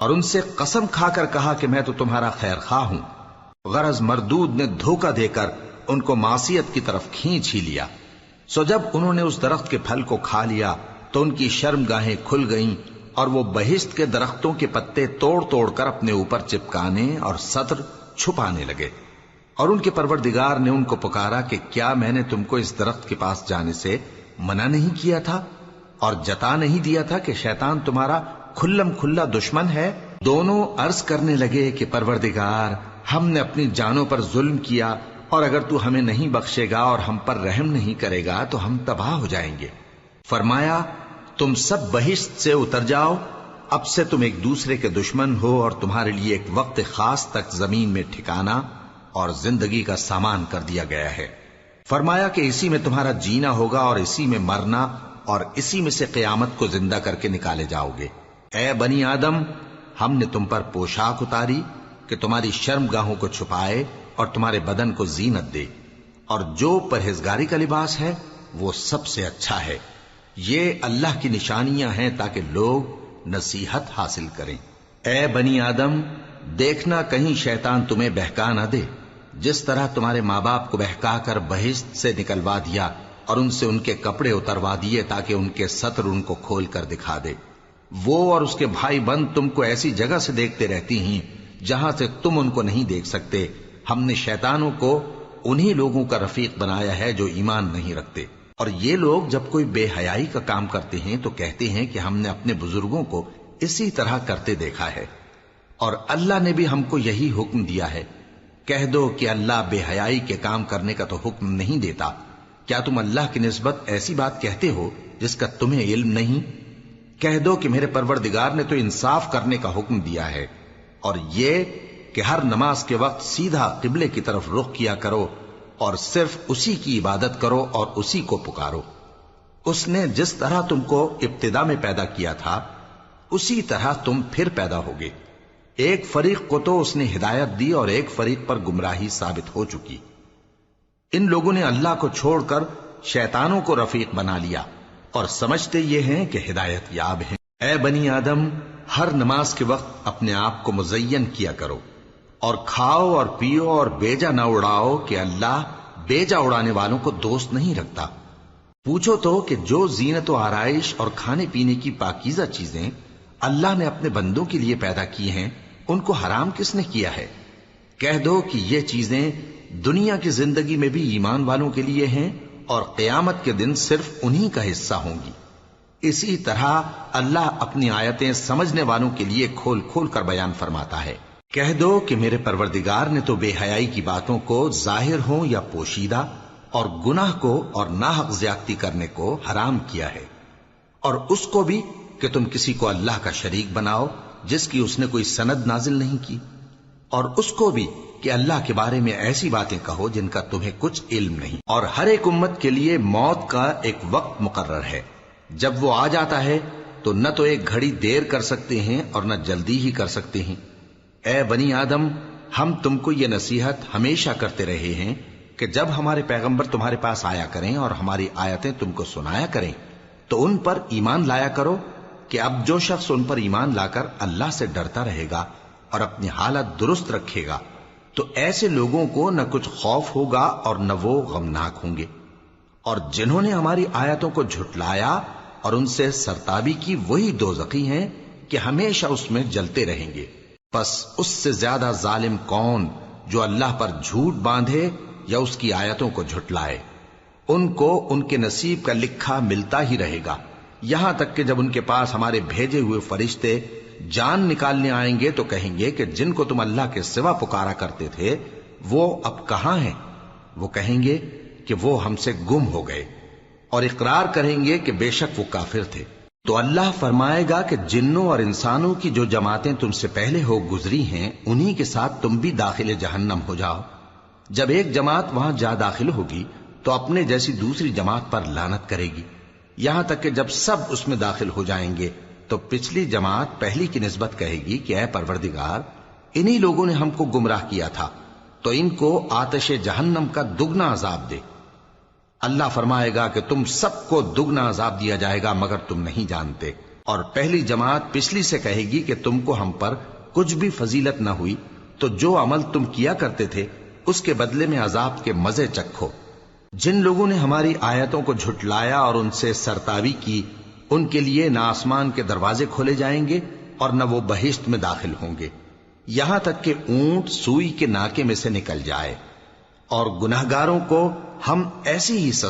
اور ان سے قسم کھا کر کہا کہ میں تو تمہارا خیر خواہ ہوں۔ غرض مردود نے دھوکہ دے کر ان کو معصیت کی طرف کھینچ ہی لیا۔ سو جب انہوں نے اس درخت کے پھل کو کھا لیا تو ان کی شرمگاہیں کھل گئیں اور وہ بہشت کے درختوں کے پتے توڑ توڑ کر اپنے اوپر چپکانے اور سطر چھپانے لگے۔ اور ان کے پروردگار نے ان کو پکارا کہ کیا میں نے تم کو اس درخت کے پاس جانے سے منع نہیں کیا تھا اور جتا نہیں دیا تھا کہ شیطان تمہارا کھلم کھلا دشمن ہے؟ دونوں عرض کرنے لگے کہ پروردگار، ہم نے اپنی جانوں پر ظلم کیا، اور اگر تو ہمیں نہیں بخشے گا اور ہم پر رحم نہیں کرے گا تو ہم تباہ ہو جائیں گے۔ فرمایا تم سب بہشت سے اتر جاؤ، اب سے تم ایک دوسرے کے دشمن ہو اور تمہارے لیے ایک وقت خاص تک زمین میں ٹھکانا اور زندگی کا سامان کر دیا گیا ہے۔ فرمایا کہ اسی میں تمہارا جینا ہوگا اور اسی میں مرنا، اور اسی میں سے قیامت کو زندہ کر کے نکالے جاؤ گے۔ اے بنی آدم، ہم نے تم پر پوشاک اتاری کہ تمہاری شرمگاہوں کو چھپائے اور تمہارے بدن کو زینت دے، اور جو پرہیزگاری کا لباس ہے وہ سب سے اچھا ہے۔ یہ اللہ کی نشانیاں ہیں تاکہ لوگ نصیحت حاصل کریں۔ اے بنی آدم، دیکھنا کہیں شیطان تمہیں بہکا نہ دے، جس طرح تمہارے ماں باپ کو بہکا کر بہشت سے نکلوا دیا اور ان سے ان کے کپڑے اتروا دیے تاکہ ان کے سطر ان کو کھول کر دکھا دے۔ وہ اور اس کے بھائی بند تم کو ایسی جگہ سے دیکھتے رہتی ہیں جہاں سے تم ان کو نہیں دیکھ سکتے۔ ہم نے شیطانوں کو انہی لوگوں کا رفیق بنایا ہے جو ایمان نہیں رکھتے۔ اور یہ لوگ جب کوئی بے حیائی کا کام کرتے ہیں تو کہتے ہیں کہ ہم نے اپنے بزرگوں کو اسی طرح کرتے دیکھا ہے، اور اللہ نے بھی ہم کو یہی حکم دیا ہے۔ کہہ دو کہ اللہ بے حیائی کے کام کرنے کا تو حکم نہیں دیتا۔ کیا تم اللہ کی نسبت ایسی بات کہتے ہو جس کا تمہیں علم نہیں؟ کہہ دو کہ میرے پروردگار نے تو انصاف کرنے کا حکم دیا ہے، اور یہ کہ ہر نماز کے وقت سیدھا قبلے کی طرف رخ کیا کرو اور صرف اسی کی عبادت کرو اور اسی کو پکارو۔ اس نے جس طرح تم کو ابتدا میں پیدا کیا تھا اسی طرح تم پھر پیدا ہوگے۔ ایک فریق کو تو اس نے ہدایت دی اور ایک فریق پر گمراہی ثابت ہو چکی۔ ان لوگوں نے اللہ کو چھوڑ کر شیطانوں کو رفیق بنا لیا اور سمجھتے یہ ہیں کہ ہدایت یاب ہیں۔ اے بنی آدم، ہر نماز کے وقت اپنے آپ کو مزین کیا کرو، اور کھاؤ اور پیو اور بیجا نہ اڑاؤ کہ اللہ بیجا اڑانے والوں کو دوست نہیں رکھتا۔ پوچھو تو کہ جو زینت و آرائش اور کھانے پینے کی پاکیزہ چیزیں اللہ نے اپنے بندوں کے لیے پیدا کی ہیں ان کو حرام کس نے کیا ہے؟ کہہ دو کہ یہ چیزیں دنیا کی زندگی میں بھی ایمان والوں کے لیے ہیں اور قیامت کے دن صرف انہی کا حصہ ہوں گی۔ اسی طرح اللہ اپنی آیتیں سمجھنے والوں کے لیے کھول کھول کر بیان فرماتا ہے۔ کہہ دو کہ میرے پروردگار نے تو بے حیائی کی باتوں کو ظاہر ہوں یا پوشیدہ، اور گناہ کو اور ناحق زیادتی کرنے کو حرام کیا ہے، اور اس کو بھی کہ تم کسی کو اللہ کا شریک بناؤ جس کی اس نے کوئی سند نازل نہیں کی، اور اس کو بھی کہ اللہ کے بارے میں ایسی باتیں کہو جن کا تمہیں کچھ علم نہیں۔ اور ہر ایک امت کے لیے موت کا ایک وقت مقرر ہے، جب وہ آ جاتا ہے تو نہ تو ایک گھڑی دیر کر سکتے ہیں اور نہ جلدی ہی کر سکتے ہیں۔ اے بنی آدم، ہم تم کو یہ نصیحت ہمیشہ کرتے رہے ہیں کہ جب ہمارے پیغمبر تمہارے پاس آیا کریں اور ہماری آیتیں تم کو سنایا کریں تو ان پر ایمان لایا کرو، کہ اب جو شخص ان پر ایمان لا کر اللہ سے ڈرتا رہے گا اور اپنی حالت درست رکھے گا تو ایسے لوگوں کو نہ کچھ خوف ہوگا اور نہ وہ غمناک ہوں گے۔ اور جنہوں نے ہماری آیتوں کو جھٹلایا اور ان سے سرتابی کی وہی دوزخی ہیں کہ ہمیشہ اس میں جلتے رہیں گے۔ پس اس سے زیادہ ظالم کون جو اللہ پر جھوٹ باندھے یا اس کی آیتوں کو جھٹلائے؟ ان کو ان کے نصیب کا لکھا ملتا ہی رہے گا، یہاں تک کہ جب ان کے پاس ہمارے بھیجے ہوئے فرشتے جان نکالنے آئیں گے تو کہیں گے کہ جن کو تم اللہ کے سوا پکارا کرتے تھے وہ اب کہاں ہیں؟ وہ کہیں گے کہ وہ ہم سے گم ہو گئے، اور اقرار کریں گے کہ بے شک وہ کافر تھے۔ تو اللہ فرمائے گا کہ جنوں اور انسانوں کی جو جماعتیں تم سے پہلے ہو گزری ہیں انہی کے ساتھ تم بھی داخل جہنم ہو جاؤ۔ جب ایک جماعت وہاں جا داخل ہوگی تو اپنے جیسی دوسری جماعت پر لعنت کرے گی، یہاں تک کہ جب سب اس میں داخل ہو جائیں گے تو پچھلی جماعت پہلی کی نسبت کہے گی کہ اے پروردگار، انہی لوگوں نے ہم کو گمراہ کیا تھا، تو ان کو آتش جہنم کا دگنا عذاب دے۔ اللہ فرمائے گا کہ تم سب کو دگنا عذاب دیا جائے گا مگر تم نہیں جانتے۔ اور پہلی جماعت پچھلی سے کہے گی کہ تم کو ہم پر کچھ بھی فضیلت نہ ہوئی، تو جو عمل تم کیا کرتے تھے اس کے بدلے میں عذاب کے مزے چکھو۔ جن لوگوں نے ہماری آیتوں کو جھٹلایا اور ان سے سرتاوی کی، ان کے لیے نہ آسمان کے دروازے کھولے جائیں گے اور نہ وہ بہشت میں داخل ہوں گے، یہاں تک کہ اونٹ سوئی کے ناکے میں سے نکل جائے۔ اور گناہگاروں کو ہم ایسی ہی سزا